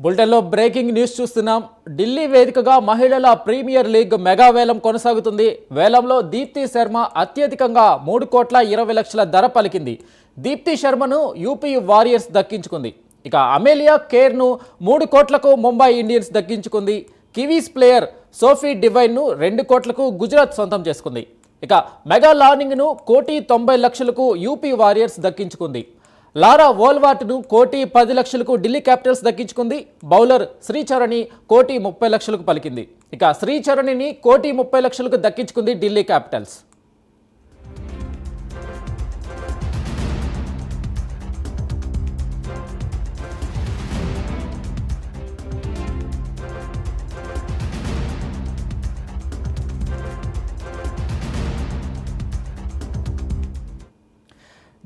బులెటిన్లో breaking news చూస్తున్నాం. ఢిల్లీ వేదికగా మహిళల ప్రీమియర్ లీగ్ మెగా వేలం కొనసాగుతుంది. వేలంలో దీప్తి శర్మ అత్యధికంగా 3,20,00,000 ధర పలికింది. దీప్తి శర్మను యూపీ వారియర్స్ దక్కించుకుంది. ఇక అమేలియా కేర్ను 3 కోట్లకు ముంబై ఇండియన్స్ దక్కించుకుంది. కివీస్ ప్లేయర్ సోఫీ డివైన్ను 2 కోట్లకు గుజరాత్ సొంతం చేసుకుంది. ఇక మెగా లార్నింగ్ను 1,90,00,000కు యూపీ వారియర్స్ దక్కించుకుంది. లారా వోల్వాట్ను 1,10,00,000కు ఢిల్లీ క్యాపిటల్స్ దక్కించుకుంది. బౌలర్ శ్రీచరణి 1,30,00,000కు పలికింది. ఇక శ్రీచరణిని 1,30,00,000కు దక్కించుకుంది ఢిల్లీ క్యాపిటల్స్.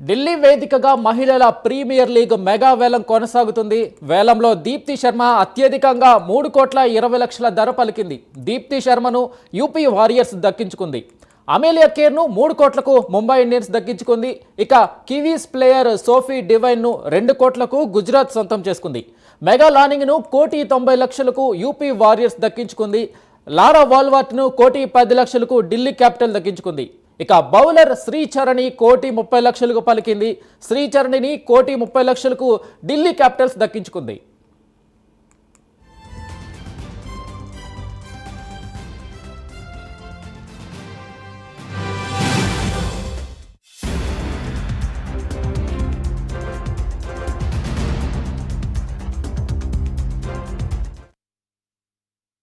ఢిల్లీ వేదికగా మహిళల ప్రీమియర్ లీగ్ మెగా వేలం కొనసాగుతుంది. వేలంలో దీప్తి శర్మ అత్యధికంగా 3,20,00,000 ధర పలికింది. దీప్తి శర్మను యూపీ వారియర్స్ దక్కించుకుంది. అమేలియా కేర్ను 3 కోట్లకు ముంబై ఇండియన్స్ దక్కించుకుంది. ఇక కివీస్ ప్లేయర్ సోఫీ డివైన్ను 2 కోట్లకు గుజరాత్ సొంతం చేసుకుంది. మెగా లార్నింగ్ను 1,90,00,000కు యూపీ వారియర్స్ దక్కించుకుంది. లారా వాల్వాట్ను 1,10,00,000కు ఢిల్లీ క్యాపిటల్ దక్కించుకుంది. ఇక బౌలర్ శ్రీచరణి 1,30,00,000కు పలికింది. శ్రీచరణిని 1,30,00,000కు ఢిల్లీ క్యాపిటల్స్ దక్కించుకుంది.